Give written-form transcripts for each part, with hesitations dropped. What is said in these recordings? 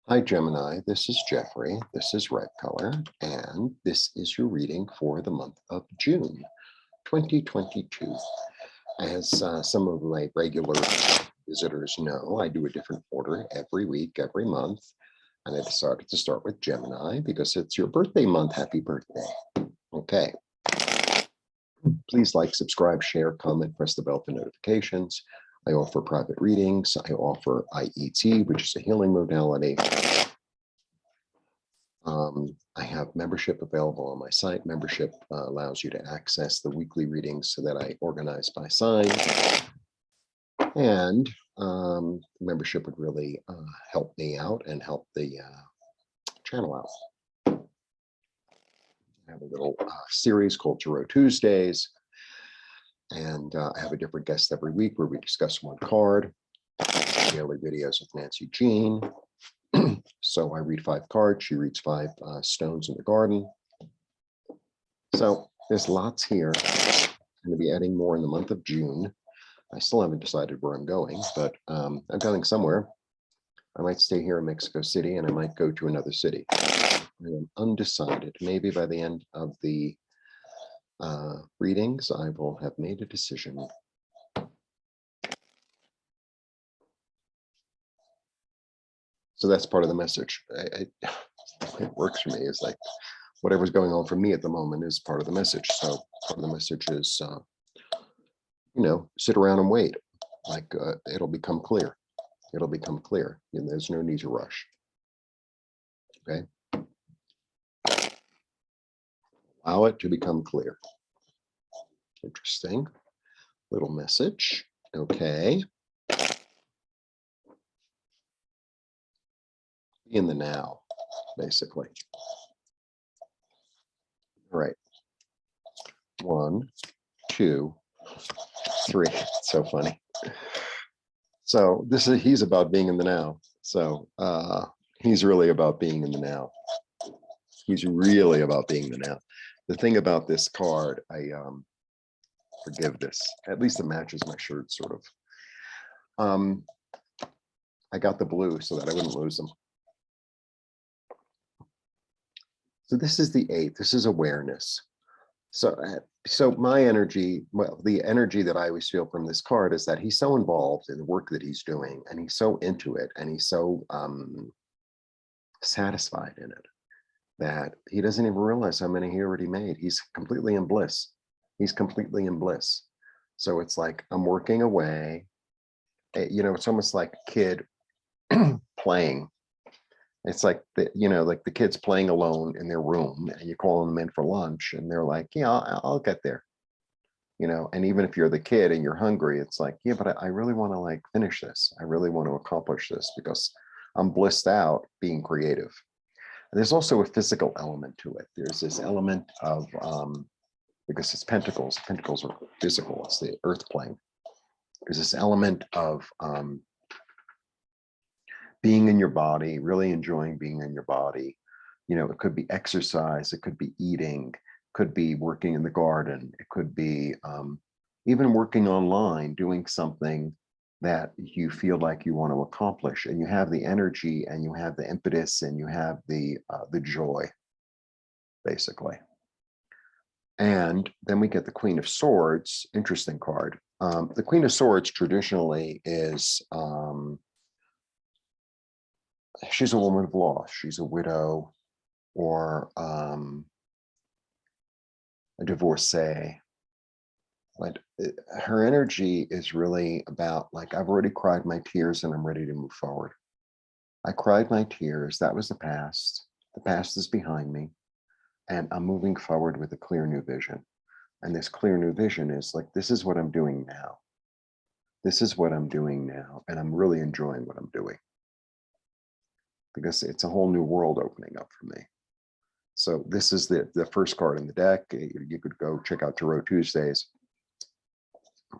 Hi, Gemini. This is Jeffrey. This is Red Color, and this is your reading for the month of June 2022. As some of my regular visitors know, I do a different order every week, every month, and I decided to start with Gemini because it's your birthday month. Happy birthday. Okay. Please like, subscribe, share, comment, press the bell for notifications. I offer private readings. I offer IET, which is a healing modality. I have membership available on my site. Membership allows you to access the weekly readings so that I organize by sign. And membership would really help me out and help the channel out. I have a little series called Tarot Tuesdays. And I have a different guest every week where we discuss one card. Daily videos with Nancy Jean. So I read 5 cards. She reads 5 stones in the garden. So there's lots here. I'm going to be adding more in the month of June. I still haven't decided where I'm going, but I'm going somewhere. I might stay here in Mexico City and I might go to another city. I am undecided. Maybe by the end of the readings, I will have made a decision. So that's part of the message. It works for me. It's like whatever's going on for me at the moment is part of the message. So part of the message is, sit around and wait. Like it'll become clear. It'll become clear. And there's no need to rush. Okay. Allow it to become clear. Interesting. Little message. Okay. Be in the now, basically. All right. 1, 2, 3. It's so funny. So he's about being in the now. So he's really about being in the now. He's really about being in the now. The thing about this card, I forgive this, at least it matches my shirt, sort of. I got the blue so that I wouldn't lose them. So this is the 8. This is awareness. So my energy, well, the energy that I always feel from this card is that he's so involved in the work that he's doing, and he's so into it, and he's so satisfied in it that he doesn't even realize how many he already made. He's completely in bliss. He's completely in bliss. So it's like I'm working away. It's almost like a kid playing. It's like like the kids playing alone in their room, and you're calling them in for lunch, and they're like, "Yeah, I'll get there." And even if you're the kid and you're hungry, it's like, "Yeah, but I really want to finish this. I really want to accomplish this because I'm blissed out being creative." And there's also a physical element to it. There's this element of because it's pentacles. Pentacles are physical. It's the earth plane. There's this element of being in your body, really enjoying being in your body. It could be exercise, it could be eating, could be working in the garden, it could be even working online, doing something that you feel like you want to accomplish, and you have the energy and you have the impetus and you have the joy, basically. And then we get the Queen of Swords. Interesting card. The Queen of Swords traditionally is she's a woman of loss. She's a widow or a divorcee. But her energy is really about I've already cried my tears and I'm ready to move forward. I cried my tears. That was the past. The past is behind me. And I'm moving forward with a clear new vision. And this clear new vision is this is what I'm doing now. This is what I'm doing now. And I'm really enjoying what I'm doing, because it's a whole new world opening up for me. So this is the first card in the deck. You could go check out Tarot Tuesdays.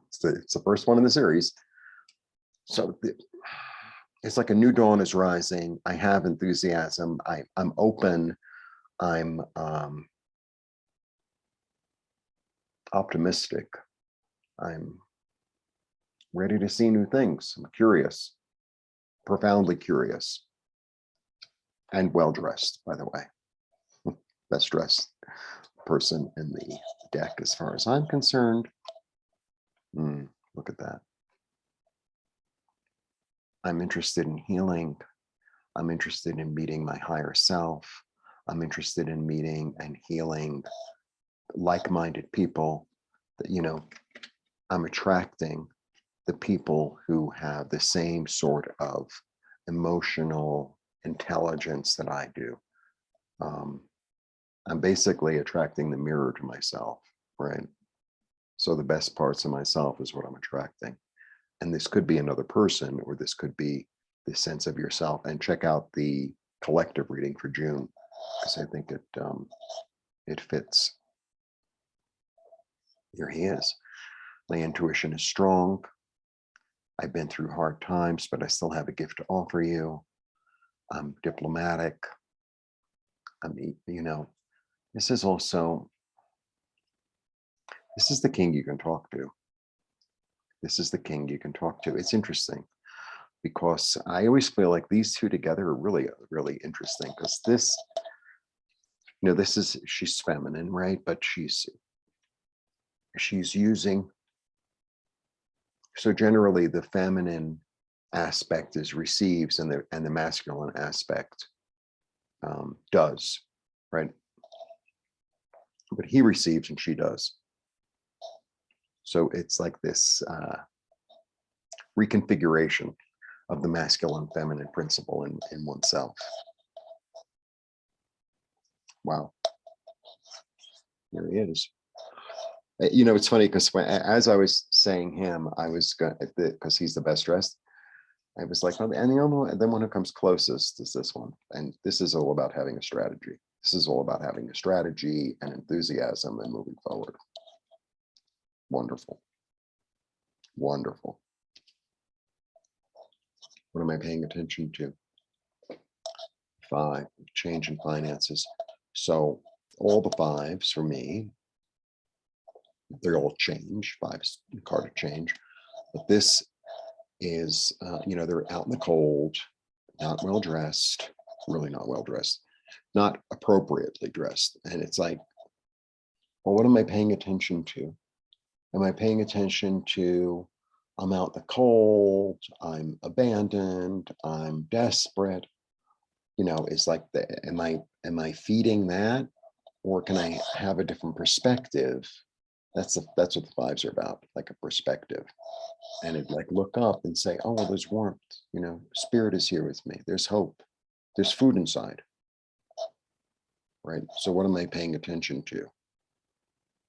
It's the first one in the series. So it's like a new dawn is rising. I have enthusiasm. I'm open. I'm optimistic. I'm ready to see new things. I'm curious, profoundly curious. and well dressed, by the way. Best dressed person in the deck, as far as I'm concerned. Look at that. I'm interested in healing. I'm interested in meeting my higher self. I'm interested in meeting and healing like-minded people. That, I'm attracting the people who have the same sort of emotional intelligence that I do. I'm basically attracting the mirror to myself, right? So the best parts of myself is what I'm attracting. And this could be another person, or this could be the sense of yourself. And check out the collective reading for June, because I think it fits. Here he is. My intuition is strong. I've been through hard times, but I still have a gift to offer you. I'm diplomatic. This is also, this is the king you can talk to. This is the king you can talk to. It's interesting because I always feel like these two together are really, really interesting, because this, she's feminine, right? But she's using, so generally the feminine aspect is receives, and the masculine aspect does, right? But he receives and she does. So it's like this reconfiguration of the masculine feminine principle in oneself. Wow. Here he is. It's funny because as I was saying him, I was going, because he's the best dressed, I was like, and the one who comes closest is this one. And this is all about having a strategy. This is all about having a strategy and enthusiasm and moving forward. Wonderful. Wonderful. What am I paying attention to? 5, change in finances. So all the 5s for me, they're all change. 5's the card of change. But this is, they're out in the cold, not well dressed, really not well dressed, not appropriately dressed. And it's like, well, what am I paying attention to? Am I paying attention to, I'm out in the cold, I'm abandoned, I'm desperate? It's like, am I feeding that, or can I have a different perspective? That's what the 5s are about, like a perspective. And it like look up and say, oh, well, there's warmth, spirit is here with me. There's hope. There's food inside. Right. So what am I paying attention to?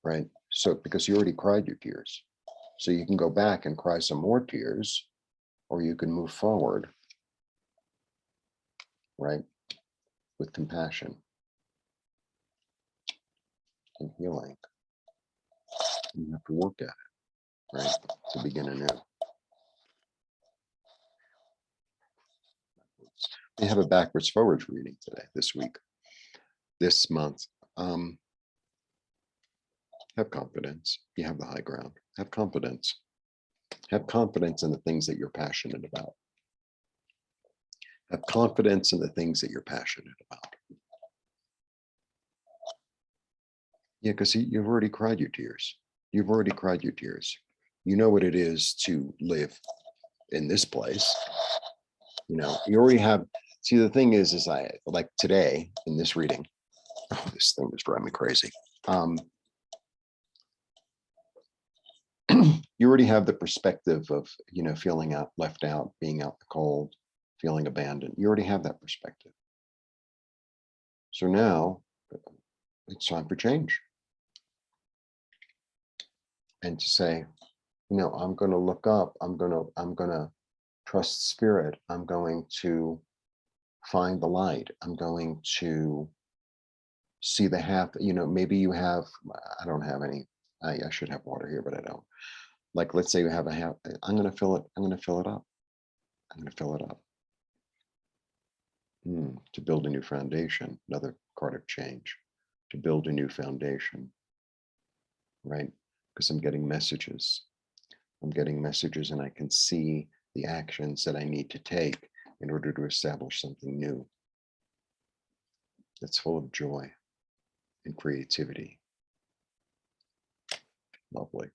Right. So because you already cried your tears. So you can go back and cry some more tears, or you can move forward. Right. With compassion and healing. You have to work at it, right? To begin anew. We have a backwards forwards reading today, this week, this month. Have confidence. You have the high ground. Have confidence. Have confidence in the things that you're passionate about. Have confidence in the things that you're passionate about. Yeah, because you've already cried your tears. You've already cried your tears. You know what it is to live in this place. You already have. See, the thing is I like today in this reading. Oh, this thing is driving me crazy. You already have the perspective of, feeling left out, being out in the cold, feeling abandoned. You already have that perspective. So now it's time for change. And to say, I'm going to look up, I'm going to trust spirit. I'm going to find the light. I'm going to see the half, maybe you have, I don't have any, I should have water here, but I don't. Like, let's say you have a half, I'm going to fill it. I'm going to fill it up. I'm going to fill it up. To build a new foundation, another card of change, to build a new foundation, right? Because I'm getting messages. I'm getting messages, and I can see the actions that I need to take in order to establish something new. that's full of joy and creativity. Lovely.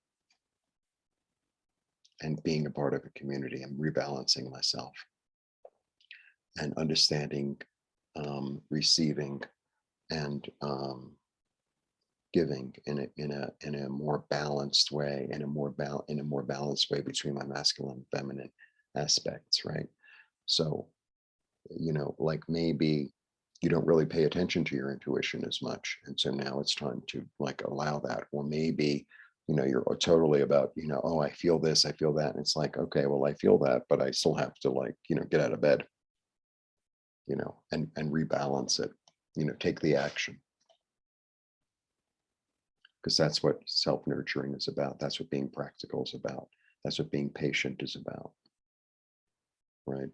And being a part of a community, I'm rebalancing myself and understanding, receiving, and giving in a more balanced way, in a more balanced way between my masculine and feminine aspects, right? So, like maybe you don't really pay attention to your intuition as much, and so now it's time to like allow that. Or maybe you're totally about, oh, I feel this, I feel that, and it's like, okay, well, I feel that, but I still have to, like, get out of bed, and rebalance it, take the action, because that's what self-nurturing is about. That's what being practical is about. That's what being patient is about, right?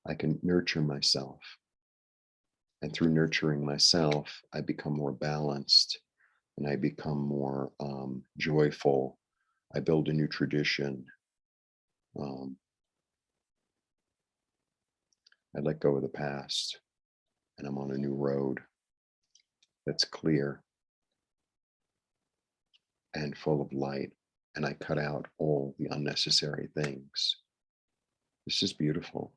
I can nurture myself, and through nurturing myself, I become more balanced, and I become more joyful. I build a new tradition. um, I let go of the past, and I'm on a new road that's clear and full of light, and I cut out all the unnecessary things. This is beautiful.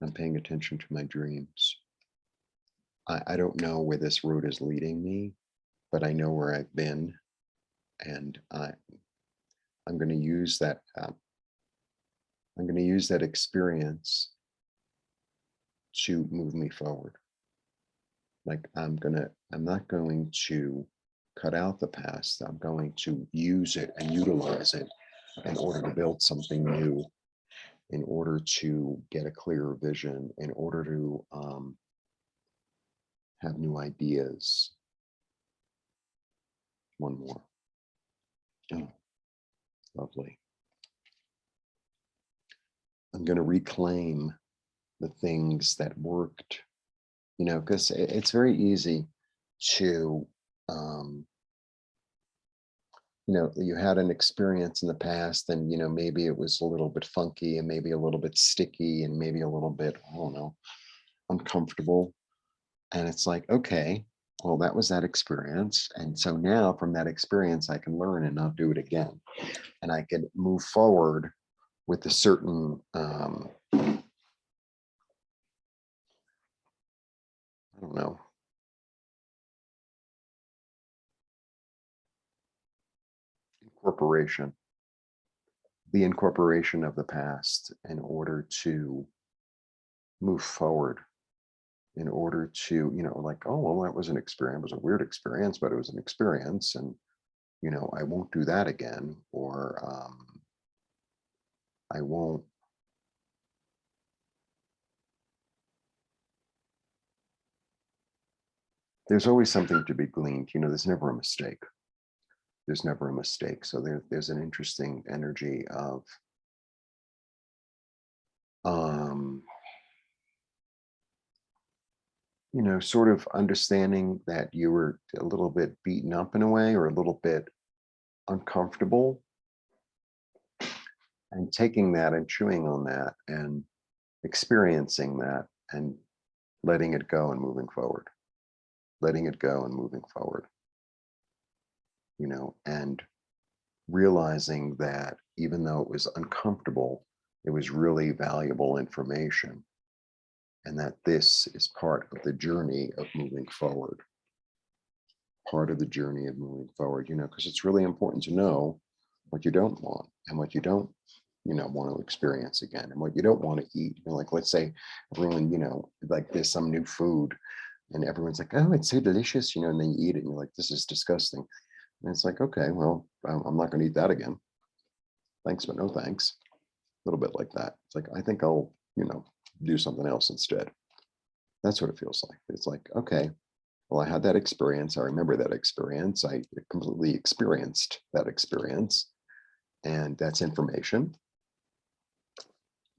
I'm paying attention to my dreams. I don't know where this road is leading me, but I know where I've been, and I'm going to use that. I'm going to use that experience to move me forward. Like I'm not going to cut out the past. I'm going to use it and utilize it in order to build something new, in order to get a clearer vision, in order to have new ideas. One more. Oh, lovely. I'm going to reclaim the things that worked, because it's very easy to, you had an experience in the past, and, maybe it was a little bit funky, and maybe a little bit sticky, and maybe a little bit, I don't know, uncomfortable. And it's like, okay, well, that was that experience. And so now from that experience, I can learn and not do it again. And I can move forward with a certain, I don't know, incorporation, the incorporation of the past in order to move forward, in order to, like, oh, well, that was an experience. It was a weird experience, but it was an experience. And, I won't do that again. Or I won't, there's always something to be gleaned. There's never a mistake. There's never a mistake. So there's an interesting energy of, um, sort of understanding that you were a little bit beaten up in a way, or a little bit uncomfortable, and taking that and chewing on that and experiencing that and letting it go and moving forward, letting it go and moving forward, and realizing that even though it was uncomfortable, it was really valuable information, and that this is part of the journey of moving forward, part of the journey of moving forward, because it's really important to know what you don't want, and what you don't, want to experience again, and what you don't want to eat. Like, let's say everyone, like there's some new food, and everyone's like, oh, it's so delicious, and then you eat it and you're like, this is disgusting. And it's like, okay, well, I'm not going to eat that again. Thanks, but no thanks. A little bit like that. It's like, I think I'll, do something else instead. That's what it feels like. It's like, okay, well, I had that experience. I remember that experience. I completely experienced that experience. And that's information.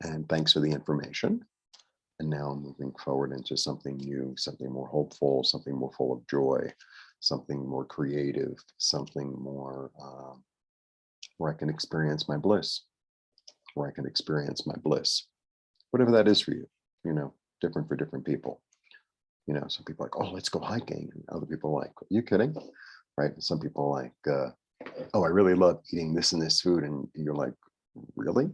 And thanks for the information. And now I'm moving forward into something new, something more hopeful, something more full of joy, something more creative, something more where I can experience my bliss, where I can experience my bliss, whatever that is for you, different for different people. Some people are like, oh, let's go hiking. And other people are like, are you kidding? Right. And some people are like, oh, I really love eating this and this food. And you're like, really?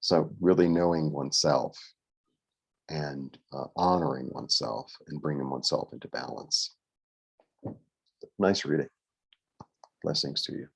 So really knowing oneself and honoring oneself and bringing oneself into balance. Nice reading. Blessings to you.